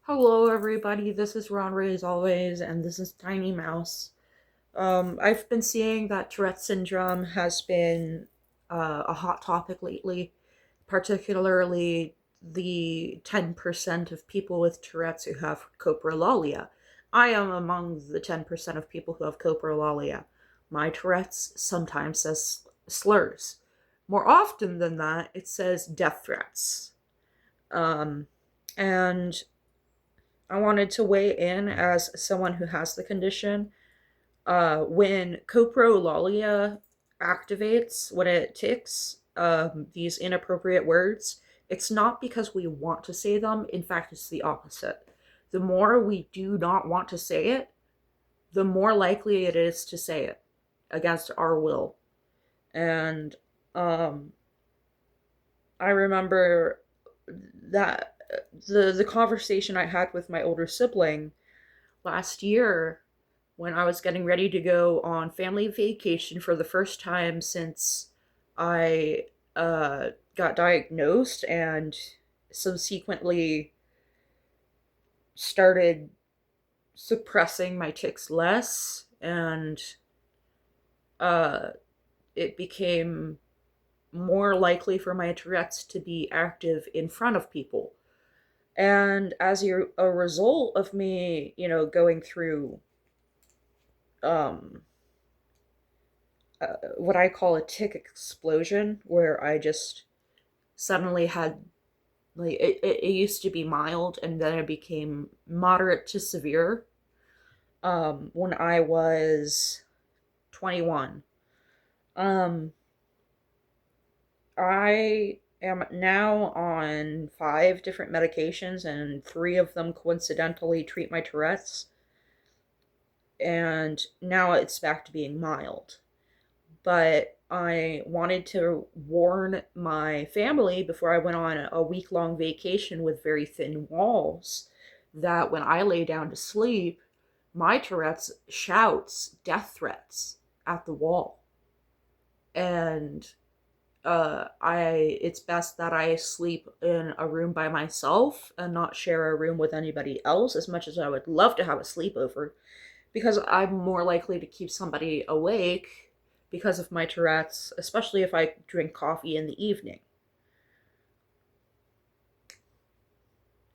Hello, everybody. This is Ron Ray as always, and this is Tiny Mouse. I've been seeing that Tourette's syndrome has been a hot topic lately, particularly the 10% of people with Tourette's who have coprolalia. I am among the 10% of people who have coprolalia. My Tourette's sometimes says slurs. More often than that, it says death threats. Um, and I wanted to weigh in as someone who has the condition. When coprolalia activates, when it ticks these inappropriate words, it's not because we want to say them. In fact, it's the opposite. The more we do not want to say it, the more likely it is to say it against our will. And um, I remember that the conversation I had with my older sibling last year when I was getting ready to go on family vacation for the first time since I got diagnosed and subsequently started suppressing my tics less, and uh, it became more likely for my Tourette's to be active in front of people. And as a result of me, going through um, what I call a tic explosion, where I just suddenly had like it used to be mild and then it became moderate to severe when I was 21. Um, I am now on 5 different medications, and 3 of them coincidentally treat my Tourette's, and now it's back to being mild. But I wanted to warn my family before I went on a week-long vacation with very thin walls that when I lay down to sleep, my Tourette's shouts death threats at the wall. And it's best that I sleep in a room by myself and not share a room with anybody else, as much as I would love to have a sleepover, because I'm more likely to keep somebody awake because of my Tourette's, especially if I drink coffee in the evening.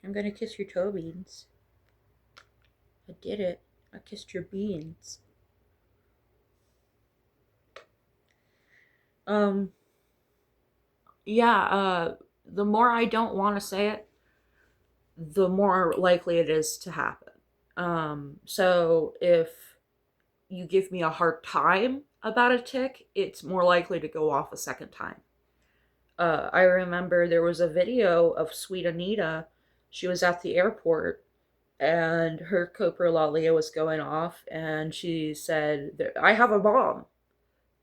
I'm gonna kiss your toe beans. I did it. I kissed your beans. Um, yeah, the more I don't want to say it, the more likely it is to happen. So if you give me a hard time about a tic, it's more likely to go off a second time. I remember there was a video of Sweet Anita. She was at the airport and her coprolalia was going off, and she said, "I have a bomb."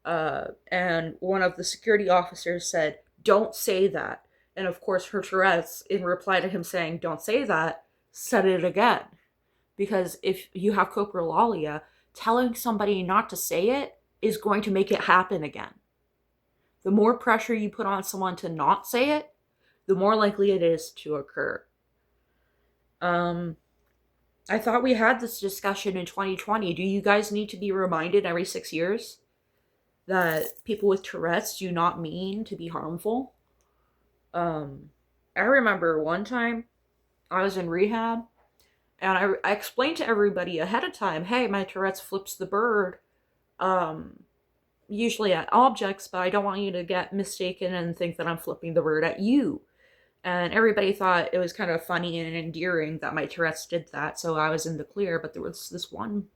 And one of the security officers said, "Don't say that." And of course, her Tourette's, in reply to him saying, "Don't say that," said it again. Because if you have coprolalia, telling somebody not to say it is going to make it happen again. The more pressure you put on someone to not say it, the more likely it is to occur. Um, I thought we had this discussion in 2020. Do you guys need to be reminded every 6 years that people with Tourette's do not mean to be harmful? Um, I remember one time I was in rehab, and I explained to everybody ahead of time, hey, my Tourette's flips the bird, um, usually at objects, but I don't want you to get mistaken and think that I'm flipping the bird at you. And everybody thought it was kind of funny and endearing that my Tourette's did that, so I was in the clear. But there was this one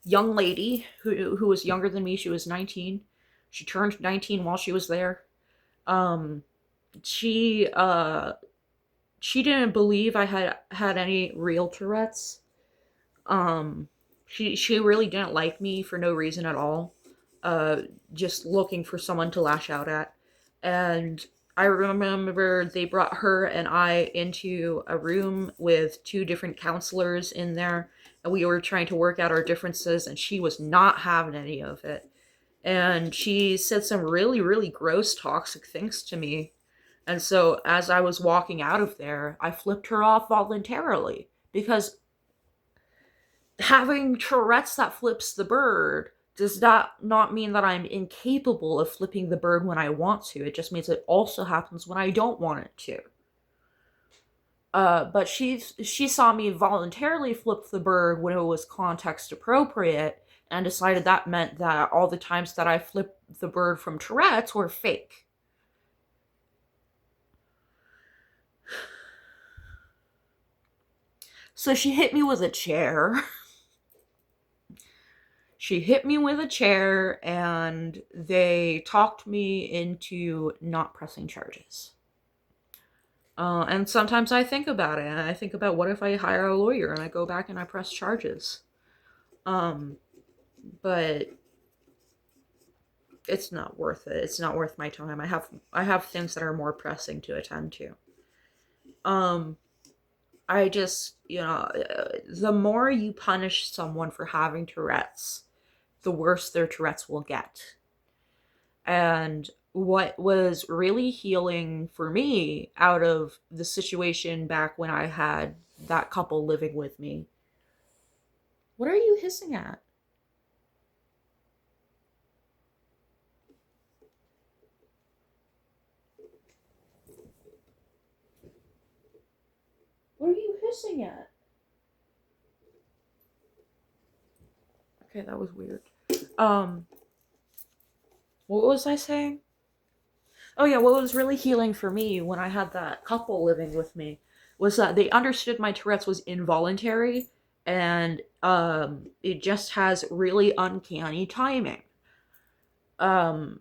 young lady who was younger than me. She was 19. She turned 19 while she was there. Um, she she didn't believe I had any real Tourette's. Um, she really didn't like me for no reason at all. Just looking for someone to lash out at. And I remember they brought her and I into a room with 2 different counselors in there, and we were trying to work out our differences, and she was not having any of it. And she said some really, really gross, toxic things to me. And so as I was walking out of there, I flipped her off voluntarily because having Tourette's that flips the bird does not mean that I'm incapable of flipping the bird when I want to. It just means it also happens when I don't want it to. But she saw me voluntarily flip the bird when it was context appropriate, and decided that meant that all the times that I flipped the bird from Tourette's were fake. So she hit me with a chair. She hit me with a chair, and they talked me into not pressing charges. And sometimes I think about it, and I think about what if I hire a lawyer and I go back and I press charges. But it's not worth it. It's not worth my time. I have things that are more pressing to attend to. I just, the more you punish someone for having Tourette's, the worse their Tourette's will get. And what was really healing for me out of the situation back when I had that couple living with me. What are you hissing at? What are you hissing at? Okay, that was weird. What was I saying? Oh yeah, what was really healing for me when I had that couple living with me was that they understood my Tourette's was involuntary, and it just has really uncanny timing. Um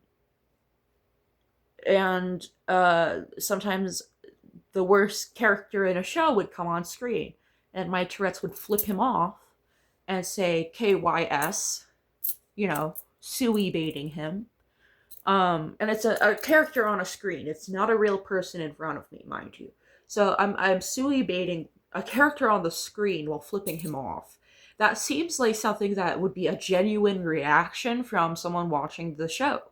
and sometimes the worst character in a show would come on screen, and my Tourette's would flip him off and say KYS, suey baiting him. And it's a character on a screen. It's not a real person in front of me, mind you. So I'm suey baiting a character on the screen while flipping him off. That seems like something that would be a genuine reaction from someone watching the show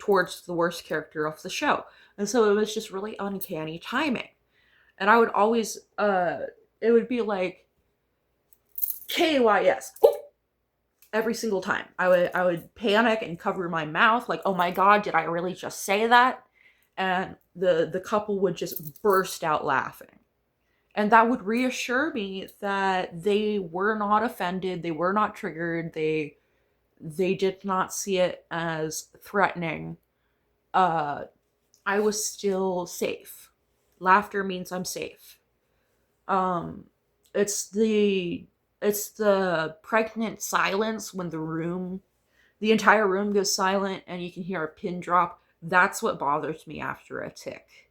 towards the worst character of the show. And so it was just really uncanny timing. And I would always, it would be like, KYS. Oh! Every single time. I would panic and cover my mouth, like, oh my god, did I really just say that? And the couple would just burst out laughing. And that would reassure me that they were not offended, they were not triggered, they did not see it as threatening. I was still safe. Laughter means I'm safe. Um, it's the pregnant silence when the entire room goes silent and you can hear a pin drop. That's what bothers me after a tick.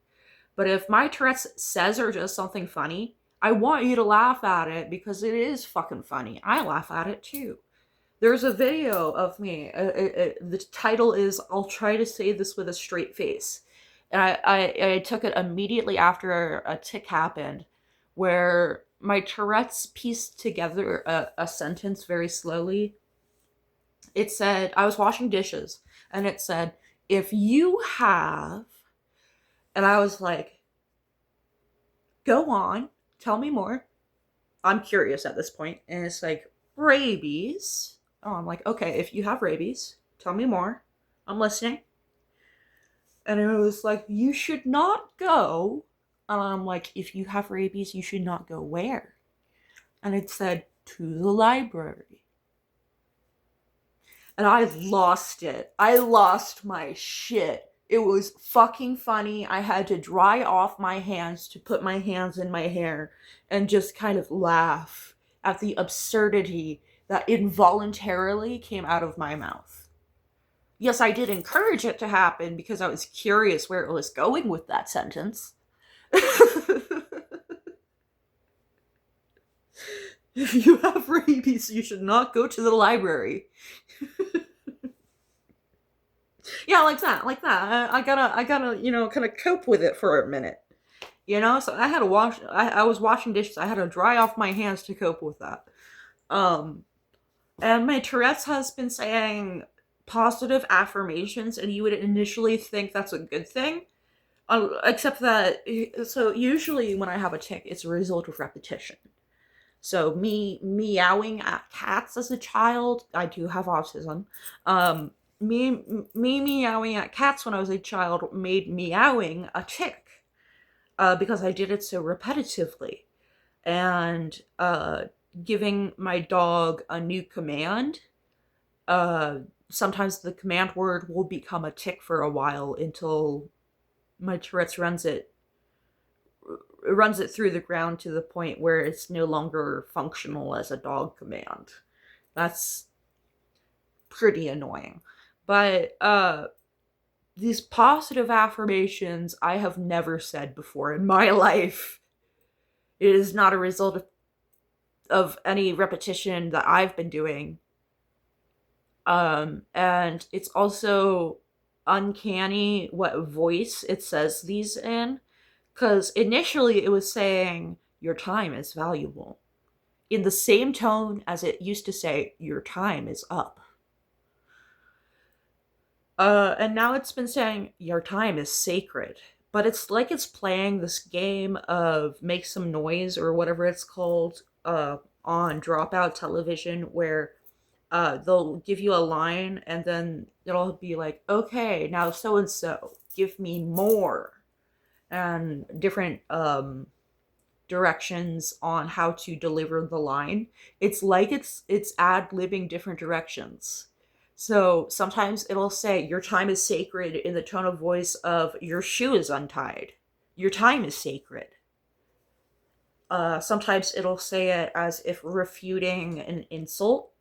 But if my Tourette's says or does something funny, I want you to laugh at it because it is fucking funny. I laugh at it too. There's a video of me. The title is "I'll try to say this with a straight face," and I took it immediately after a tick happened, where my Tourette's pieced together a sentence very slowly. It said, I was washing dishes, and it said, if you have, and I was like, go on, tell me more. I'm curious at this point, and it's like, rabies. Oh, I'm like, okay, if you have rabies, tell me more. I'm listening. And it was like, you should not go. And I'm like, if you have rabies, you should not go where? And it said, to the library. And I lost it. I lost my shit. It was fucking funny. I had to dry off my hands to put my hands in my hair and just kind of laugh at the absurdity that involuntarily came out of my mouth. Yes, I did encourage it to happen because I was curious where it was going with that sentence. If you have rabies, you should not go to the library. Yeah, like that. I gotta, kind of cope with it for a minute. So I had to wash, I was washing dishes. I had to dry off my hands to cope with that. And my Tourette's has been saying positive affirmations, and you would initially think that's a good thing. Except that, so usually when I have a tick, it's a result of repetition. So me meowing at cats as a child, I do have autism. Um, me meowing at cats when I was a child made meowing a tick, because I did it so repetitively. And giving my dog a new command, uh, sometimes the command word will become a tick for a while until my Tourette's runs it through the ground to the point where it's no longer functional as a dog command. That's pretty annoying. But these positive affirmations I have never said before in my life. It is not a result of any repetition that I've been doing. And it's also uncanny what voice it says these in. Because initially it was saying, your time is valuable, in the same tone as it used to say, your time is up. And now it's been saying, your time is sacred. But it's like it's playing this game of make some noise or whatever it's called, on dropout television, where they'll give you a line and then it'll be like, okay, now so and so, give me more. And different directions on how to deliver the line. It's like it's ad-libbing different directions. So sometimes it'll say your time is sacred in the tone of voice of your shoe is untied. Your time is sacred. Sometimes it'll say it as if refuting an insult.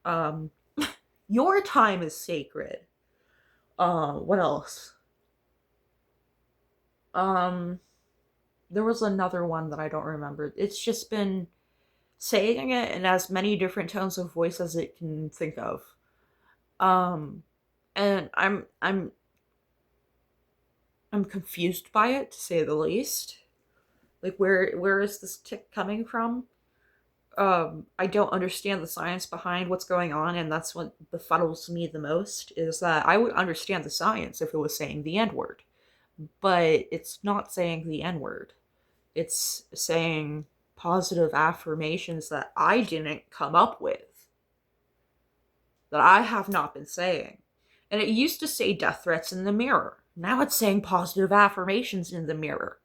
Um, your time is sacred. What else? Um, there was another one that I don't remember. It's just been saying it in as many different tones of voice as it can think of. Um, and I'm confused by it, to say the least. Like, where is this tick coming from? I don't understand the science behind what's going on, and that's what befuddles me the most, is that I would understand the science if it was saying the N-word. But it's not saying the N-word. It's saying positive affirmations that I didn't come up with, that I have not been saying. And it used to say death threats in the mirror. Now it's saying positive affirmations in the mirror,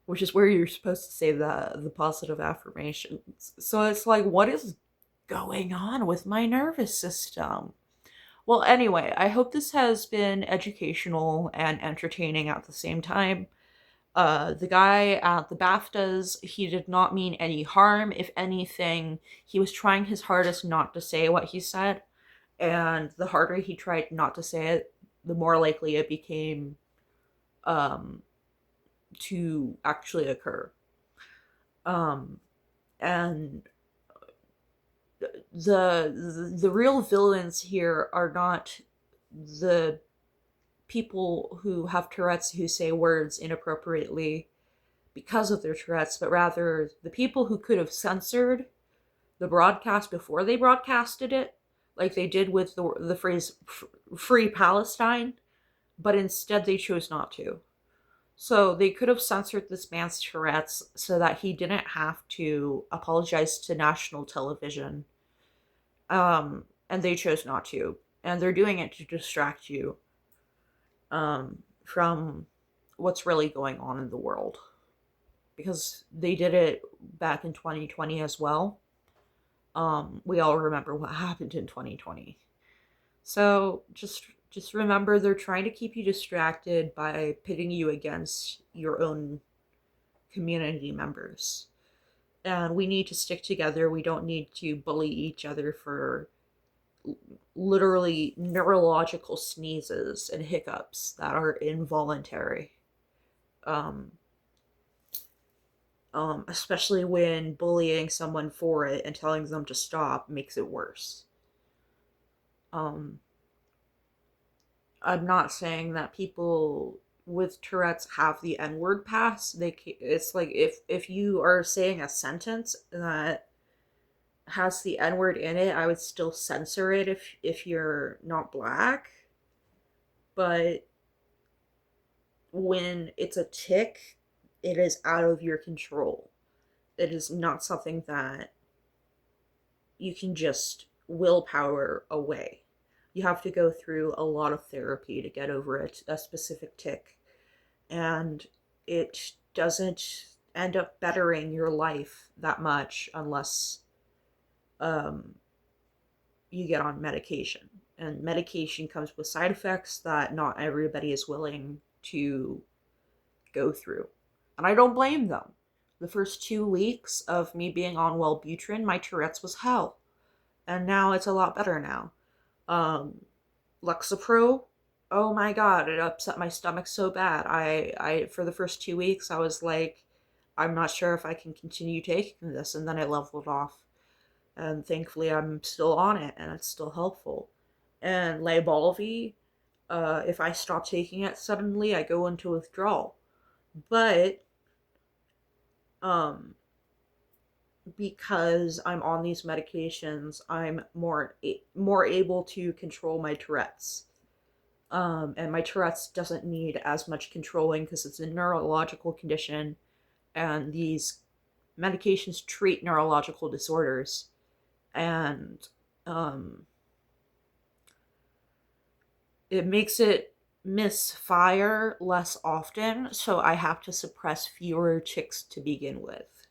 which is where you're supposed to say the positive affirmations. So it's like, what is going on with my nervous system? Well, anyway, I hope this has been educational and entertaining at the same time. The guy at the BAFTAs, he did not mean any harm. If anything, he was trying his hardest not to say what he said. And the harder he tried not to say it, the more likely it became um, to actually occur. Um, and the real villains here are not the people who have Tourette's who say words inappropriately because of their Tourette's, but rather the people who could have censored the broadcast before they broadcasted it, like they did with the phrase "Free Palestine," but instead they chose not to. So they could have censored this man's Tourette's so that he didn't have to apologize to national television. And they chose not to. And they're doing it to distract you from what's really going on in the world. Because they did it back in 2020 as well. We all remember what happened in 2020. So just remember, they're trying to keep you distracted by pitting you against your own community members. And we need to stick together. We don't need to bully each other for literally neurological sneezes and hiccups that are involuntary. Um, Especially when bullying someone for it and telling them to stop makes it worse. Um, I'm not saying that people with Tourette's have the N-word pass. It's like if you are saying a sentence that has the N-word in it, I would still censor it if you're not black. But when it's a tick, it is out of your control. It is not something that you can just willpower away. You have to go through a lot of therapy to get over a specific tick. And it doesn't end up bettering your life that much unless um, you get on medication. And medication comes with side effects that not everybody is willing to go through. And I don't blame them. The first 2 weeks of me being on Wellbutrin, my Tourette's was hell. And now it's a lot better now. Um, Lexapro, oh my god, it upset my stomach so bad. I for the first 2 weeks, I was like, I'm not sure if I can continue taking this, and then it leveled off. And thankfully, I'm still on it, and it's still helpful. And Lybalvi, if I stop taking it suddenly, I go into withdrawal. But um, because I'm on these medications, I'm more able to control my Tourette's. And my Tourette's doesn't need as much controlling because it's a neurological condition, and these medications treat neurological disorders, and um, it makes it misfire less often, so I have to suppress fewer ticks to begin with.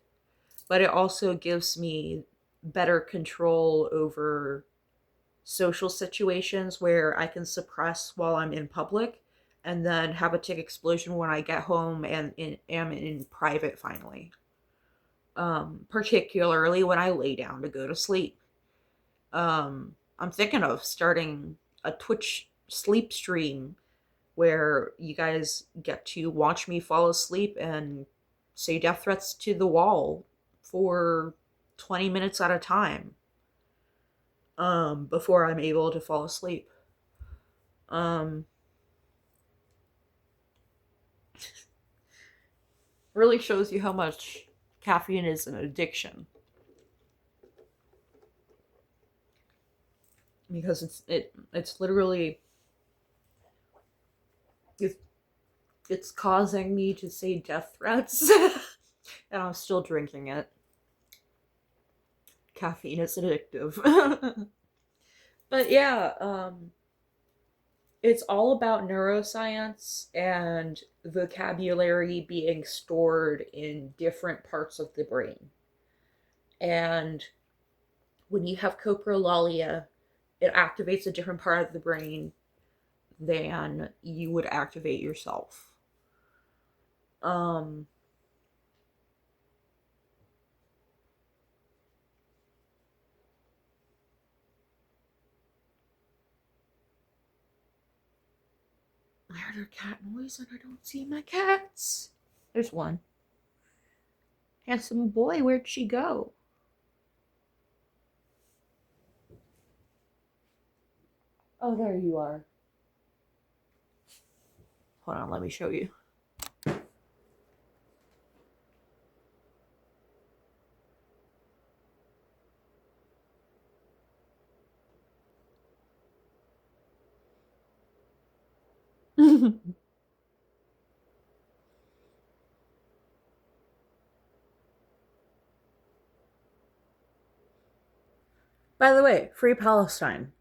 But it also gives me better control over social situations where I can suppress while I'm in public and then have a tick explosion when I get home and am in private finally. Particularly when I lay down to go to sleep. I'm thinking of starting a Twitch sleep stream where you guys get to watch me fall asleep and say death threats to the wall for 20 minutes at a time before I'm able to fall asleep. Um, really shows you how much caffeine is an addiction, because it's literally it's, it's causing me to say death threats and I'm still drinking it. Caffeine is addictive. But yeah, it's all about neuroscience and vocabulary being stored in different parts of the brain. And when you have coprolalia, it activates a different part of the brain than you would activate yourself. Um, I heard a cat noise and I don't see my cats. There's one. Handsome boy, where'd she go? Oh, there you are. Hold on, let me show you. By the way, free Palestine.